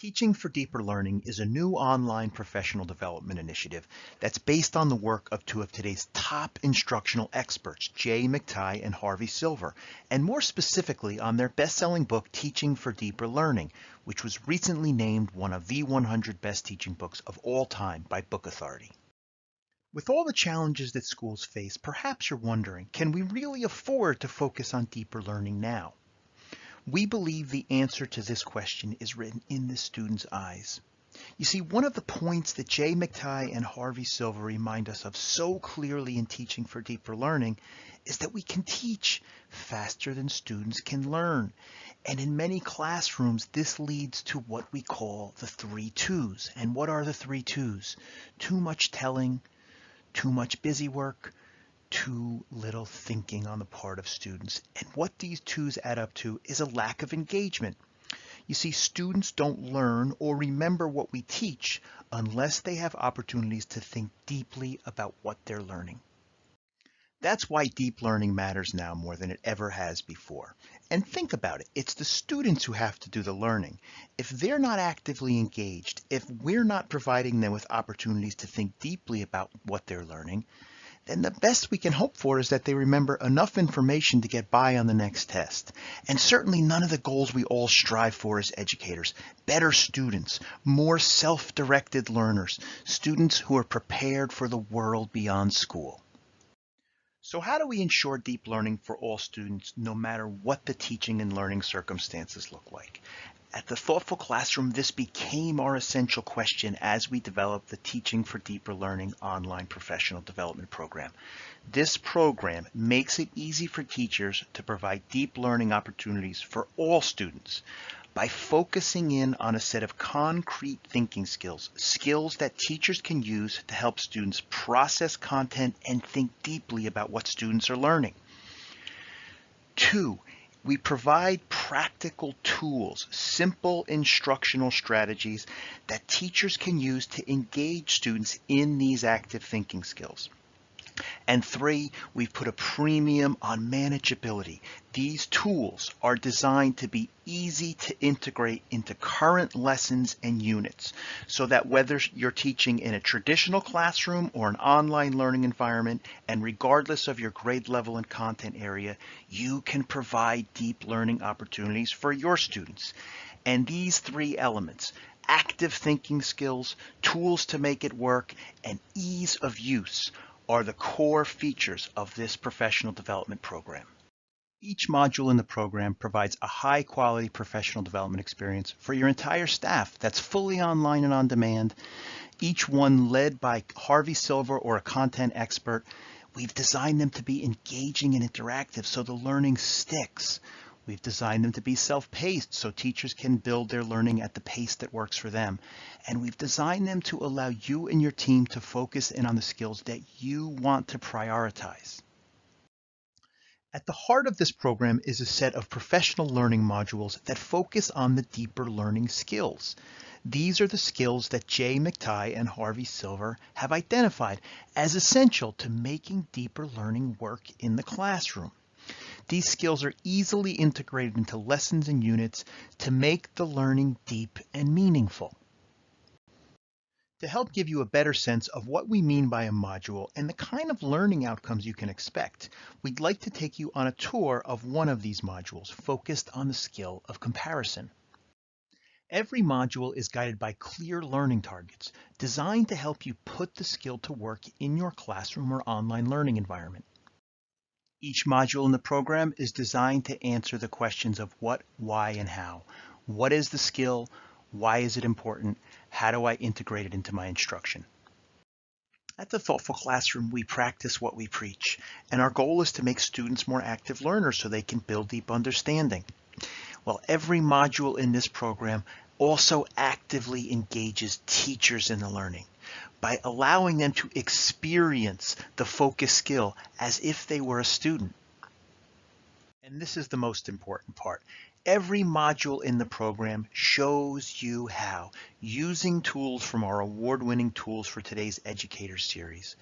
Teaching for Deeper Learning is a new online professional development initiative that's based on the work of two of today's top instructional experts, McTighe and Harvey Silver, and more specifically on their best-selling book, Teaching for Deeper Learning, which was recently named one of the 100 best teaching books of all time by Book Authority. With all the challenges that schools face, perhaps you're wondering, can we really afford to focus on deeper learning now? We believe the answer to this question is written in the student's eyes. You see, one of the points that McTighe and Harvey Silver remind us of so clearly in Teaching for Deeper Learning is that we can teach faster than students can learn. And in many classrooms, this leads to what we call the 3 twos. And what are the 3 twos? Too much telling, too much busy work, too little thinking on the part of students. And what these twos add up to is a lack of engagement. You see, students don't learn or remember what we teach unless they have opportunities to think deeply about what they're learning. That's why deep learning matters now more than it ever has before. And think about it, it's the students who have to do the learning. If they're not actively engaged, if we're not providing them with opportunities to think deeply about what they're learning, then the best we can hope for is that they remember enough information to get by on the next test. And certainly none of the goals we all strive for as educators. Better students, more self-directed learners, students who are prepared for the world beyond school. So how do we ensure deep learning for all students, no matter what the teaching and learning circumstances look like? At the Thoughtful Classroom, this became our essential question as we developed the Teaching for Deeper Learning online professional development program. This program makes it easy for teachers to provide deep learning opportunities for all students by focusing in on a set of concrete thinking skills, skills that teachers can use to help students process content and think deeply about what students are learning. 2, we provide practical tools, simple instructional strategies that teachers can use to engage students in these active thinking skills. And 3, we've put a premium on manageability. These tools are designed to be easy to integrate into current lessons and units so that whether you're teaching in a traditional classroom or an online learning environment, and regardless of your grade level and content area, you can provide deep learning opportunities for your students. And these 3 elements, active thinking skills, tools to make it work, and ease of use, are the core features of this professional development program. Each module in the program provides a high-quality professional development experience for your entire staff that's fully online and on demand, each one led by Harvey Silver or a content expert. We've designed them to be engaging and interactive so the learning sticks. We've designed them to be self-paced so teachers can build their learning at the pace that works for them. And we've designed them to allow you and your team to focus in on the skills that you want to prioritize. At the heart of this program is a set of professional learning modules that focus on the deeper learning skills. These are the skills that McTighe and Harvey Silver have identified as essential to making deeper learning work in the classroom. These skills are easily integrated into lessons and units to make the learning deep and meaningful. To help give you a better sense of what we mean by a module and the kind of learning outcomes you can expect, we'd like to take you on a tour of one of these modules focused on the skill of comparison. Every module is guided by clear learning targets designed to help you put the skill to work in your classroom or online learning environment. Each module in the program is designed to answer the questions of what, why, and how. What is the skill? Why is it important? How do I integrate it into my instruction? At the Thoughtful Classroom, we practice what we preach, and our goal is to make students more active learners so they can build deep understanding. Well, every module in this program also actively engages teachers in the learning by allowing them to experience the focus skill as if they were a student. And this is the most important part. Every module in the program shows you how, using tools from our award-winning Tools for Today's Educators series.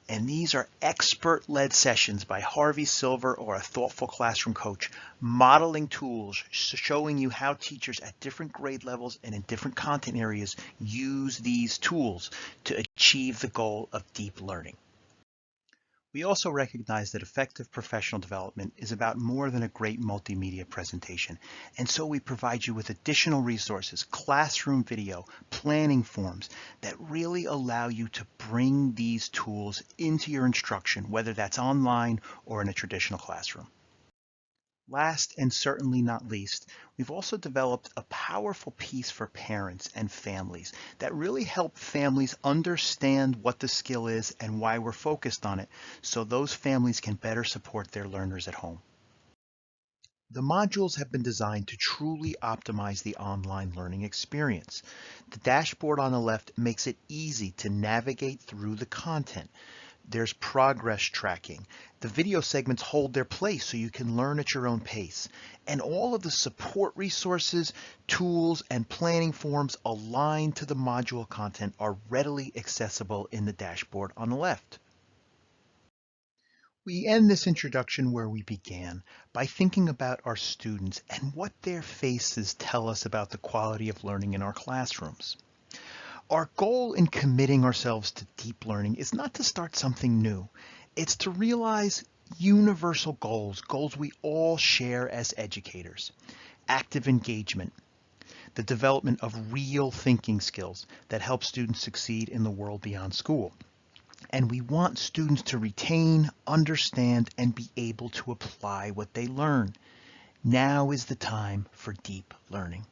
And these are expert-led sessions by Harvey Silver or a thoughtful classroom coach, modeling tools, showing you how teachers at different grade levels and in different content areas use these tools to achieve the goal of deep learning. We also recognize that effective professional development is about more than a great multimedia presentation, and so we provide you with additional resources, classroom video, planning forms that really allow you to bring these tools into your instruction, whether that's online or in a traditional classroom. Last and certainly not least, we've also developed a powerful piece for parents and families that really help families understand what the skill is and why we're focused on it, so those families can better support their learners at home. The modules have been designed to truly optimize the online learning experience. The dashboard on the left makes it easy to navigate through the content. There's progress tracking. The video segments hold their place so you can learn at your own pace. And all of the support resources, tools, and planning forms aligned to the module content are readily accessible in the dashboard on the left. We end this introduction where we began, by thinking about our students and what their faces tell us about the quality of learning in our classrooms. Our goal in committing ourselves to deep learning is not to start something new. It's to realize universal goals, goals we all share as educators. Active engagement, the development of real thinking skills that help students succeed in the world beyond school. And we want students to retain, understand, and be able to apply what they learn. Now is the time for deep learning.